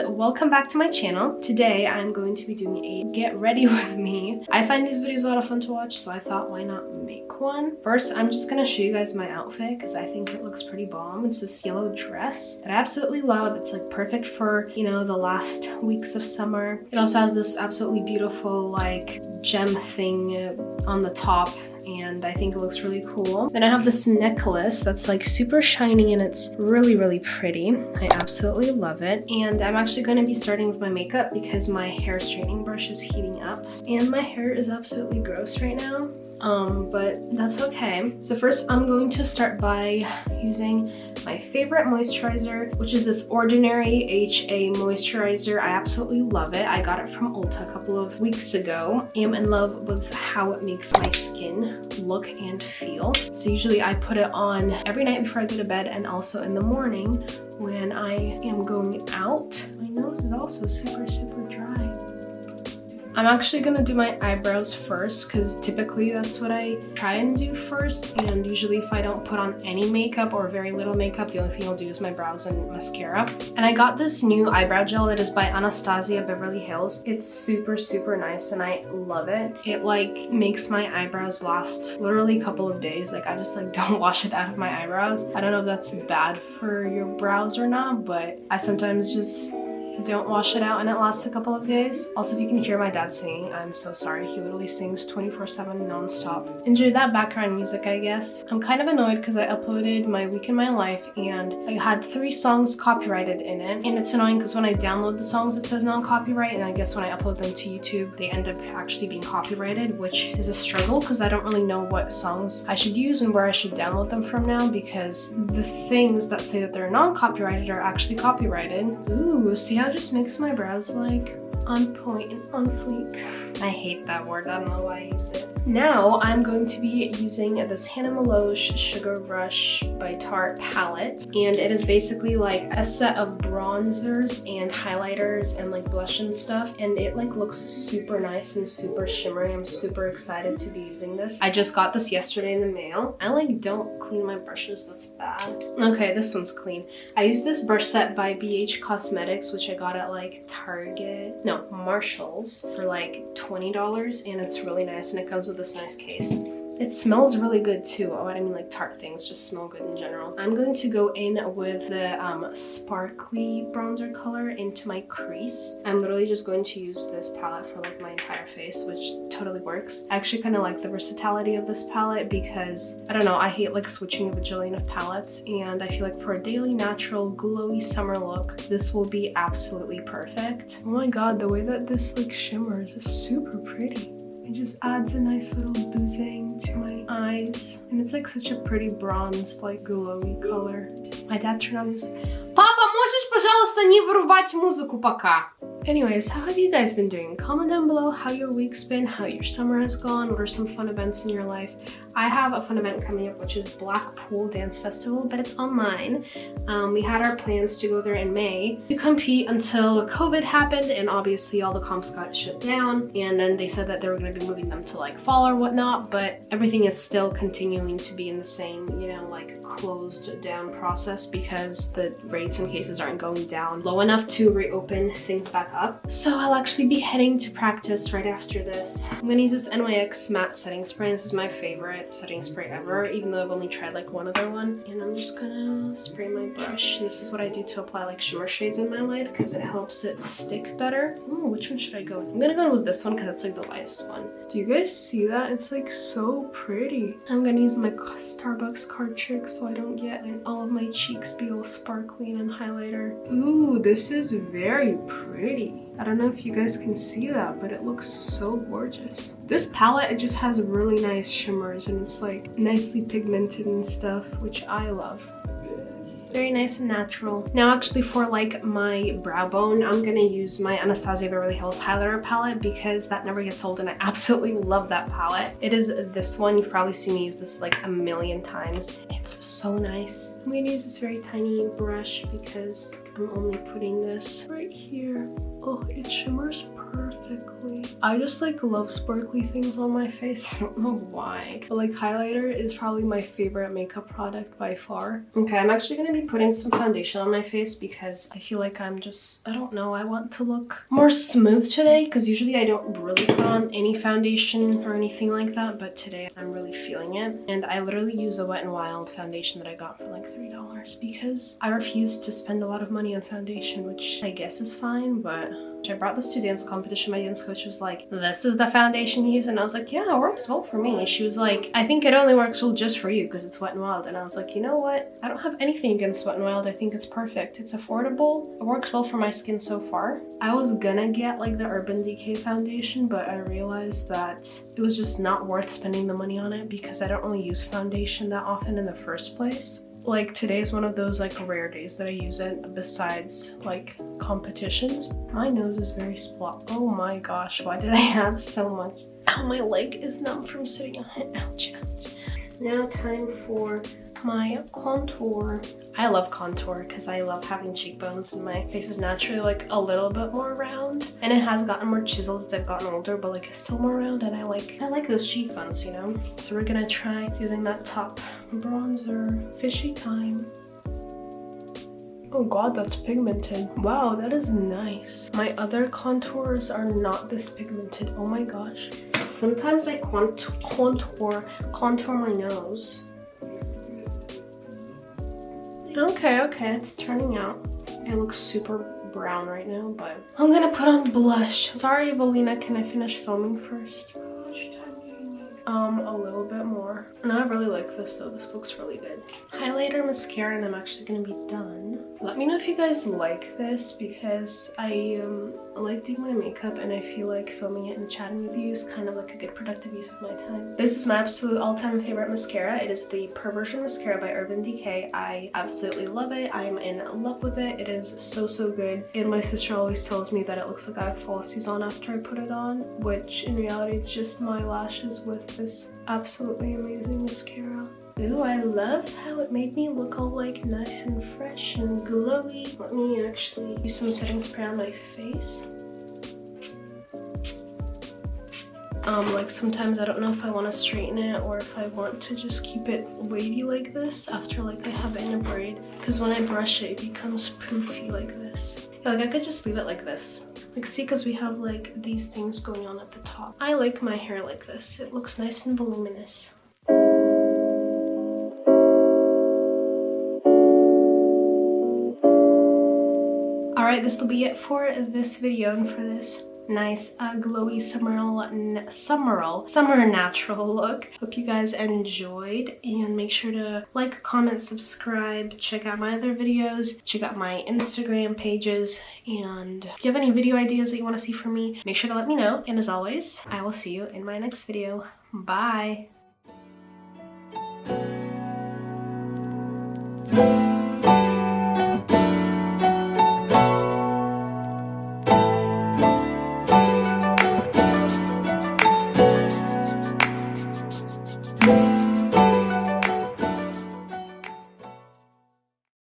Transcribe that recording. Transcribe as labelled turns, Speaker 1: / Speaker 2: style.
Speaker 1: welcome back to my channel. Today I'm going to be doing a get ready with me. I find these videos a lot of fun to watch, so I thought why not make one. First, I'm just gonna show you guys my outfit because I think it looks pretty bomb. It's this yellow dress that I absolutely love. It's like perfect for, you know, the last weeks of summer. It also has this absolutely beautiful like gem thing on the top, and I think it looks really cool. Then I have this necklace that's like super shiny and it's really pretty. I absolutely love it. And I'm actually going to be starting with my makeup because my hair straightening brush is heating up and my hair is absolutely gross right now, but that's okay. So first I'm going to start by using my favorite moisturizer, which is this Ordinary HA moisturizer. I absolutely love it. I got it from Ulta a couple of weeks ago. I am in love with how it makes my skin look and feel. So usually I put it on every night before I go to bed and also in the morning when I am going out. My nose is also super dry. I'm actually gonna do my eyebrows first because typically that's what I try and do first, and usually if I don't put on any makeup or very little makeup, the only thing I'll do is my brows and mascara. And I got this new eyebrow gel that is by Anastasia Beverly Hills. It's super nice and I love it. It like makes my eyebrows last literally a couple of days. Like I just like don't wash it out of my eyebrows. I don't know if that's bad for your brows or not, but I sometimes just don't wash it out and it lasts a couple of days. Also, if you can hear my dad singing, I'm so sorry. He literally sings 24/7 non-stop. Enjoy that background music, I guess. I'm kind of annoyed because I uploaded my week in my life and I had 3 songs copyrighted in it. And it's annoying because when I download the songs it says non-copyright, and I guess when I upload them to YouTube they end up actually being copyrighted, which is a struggle because I don't really know what songs I should use and where I should download them from now, because the things that say that they're non-copyrighted are actually copyrighted. Ooh, see how it just makes my brows like on point and on fleek. I hate that word, I don't know why I use it. Now I'm going to be using this Hannah Meloche Sugar Rush by Tarte palette, and it is basically like a set of bronzers and highlighters and like blush and stuff, and it like looks super nice and super shimmery. I'm super excited to be using this. I just got this yesterday in the mail. I like don't clean my brushes, that's bad. Okay, this one's clean. I used this brush set by BH Cosmetics, which I got at like Target, no, Marshall's for like $20, and it's really nice and it comes with this nice case. It smells really good too. Oh, I mean like Tarte things just smell good in general. I'm going to go in with the sparkly bronzer color into my crease. I'm literally just going to use this palette for like my entire face, which totally works. I actually kind of like the versatility of this palette because, I don't know, I hate like switching a bajillion of palettes, and I feel like for a daily natural glowy summer look, this will be absolutely perfect. Oh my god, the way that this like shimmers is super pretty. It just adds a nice little bazing to my eyes. And it's like such a pretty bronze, like glowy color. My dad turned on music. Papa, можешь, пожалуйста, не вырубать музыку пока? Anyways, how have you guys been doing? Comment down below how your week's been, how your summer has gone, what are some fun events in your life. I have a fun event coming up, which is Blackpool Dance Festival, but it's online. We had our plans to go there in May to compete until COVID happened, and obviously all the comps got shut down, and then they said that they were going to be moving them to like fall or whatnot, but everything is still continuing to be in the same, you know, like closed down process because the rates and cases aren't going down low enough to reopen things back up. So I'll actually be heading to practice right after this. I'm going to use this NYX matte setting spray. This is my favorite setting spray ever, even though I've only tried like one other one. And I'm just gonna spray my brush. And this is what I do to apply like shimmer shades in my lid because it helps it stick better. Ooh, which one should I go with? I'm gonna go with this one because it's like the lightest one. Do you guys see that? It's like so pretty. I'm gonna use my Starbucks card trick so I don't get all of my cheeks be all sparkly and highlighter. Ooh, this is very pretty. I don't know if you guys can see that, but it looks so gorgeous. This palette, it just has really nice shimmers and it's like nicely pigmented and stuff, which I love. Very nice and natural. Now actually for like my brow bone, I'm gonna use my Anastasia Beverly Hills highlighter palette because that never gets old and I absolutely love that palette. It is this one. You've probably seen me use this like a million times. It's so nice. I'm gonna use this very tiny brush because I'm only putting this right here. Oh, it shimmers perfect. perfectly. I just like love sparkly things on my face. I don't know why. But like highlighter is probably my favorite makeup product by far. Okay, I'm actually going to be putting some foundation on my face because I feel like I'm just, I don't know, I want to look more smooth today because usually I don't really put on any foundation or anything like that, but today I'm really feeling it. And I literally use a Wet n Wild foundation that I got for like $3 because I refuse to spend a lot of money on foundation, which I guess is fine, but I brought this to dance competition. My dance coach was like, this is the foundation you use, and I was like, yeah, it works well for me. She was like, I think it only works well just for you because it's Wet n Wild. And I was like, you know what, I don't have anything against Wet n Wild. I think it's perfect. It's affordable, it works well for my skin so far. I was gonna get like the Urban Decay foundation, but I realized that it was just not worth spending the money on it because I don't really use foundation that often in the first place. Like today is one of those like rare days that I use it besides like competitions. My nose is very splot. Oh my gosh, why did I have so much? Ow, my leg is numb from sitting on it. Ouch, ouch. Now time for my contour. I love contour because I love having cheekbones and my face is naturally like a little bit more round, and it has gotten more chiseled as I've gotten older, but like it's still more round, and I like those cheekbones, you know. So we're gonna try using that top bronzer. Fishy time. Oh god, that's pigmented. Wow, that is nice. My other contours are not this pigmented. Oh my gosh. Sometimes I contour my nose. Okay, it's turning out. It looks super brown right now, but I'm gonna put on blush. Sorry, Evelina, can I finish filming first? How much time do you need? A little bit more. And I really like this though. This looks really good. Highlighter, mascara, and I'm actually gonna be done. Let me know if you guys like this because I like doing my makeup and I feel like filming it and chatting with you is kind of like a good productive use of my time. This is my absolute all-time favorite mascara. It is the Perversion Mascara by Urban Decay. I absolutely love it. I'm in love with it. It is so good. And my sister always tells me that it looks like I have falsies on after I put it on, which in reality it's just my lashes with this absolutely amazing mascara. Ooh, I love how it made me look all like nice and fresh and glowy. Let me actually use some setting spray on my face. Like sometimes I don't know if I want to straighten it or if I want to just keep it wavy like this after like I have it in a braid, because when I brush it, it becomes poofy like this. Like I could just leave it like this. Like see, because we have like these things going on at the top. I like my hair like this. It looks nice and voluminous. Alright, this will be it for this video and for this nice glowy summer natural look. Hope you guys enjoyed, and make sure to like, comment, subscribe, check out my other videos, check out my Instagram pages, and if you have any video ideas that you want to see from me, make sure to let me know. And as always, I will see you in my next video. Bye!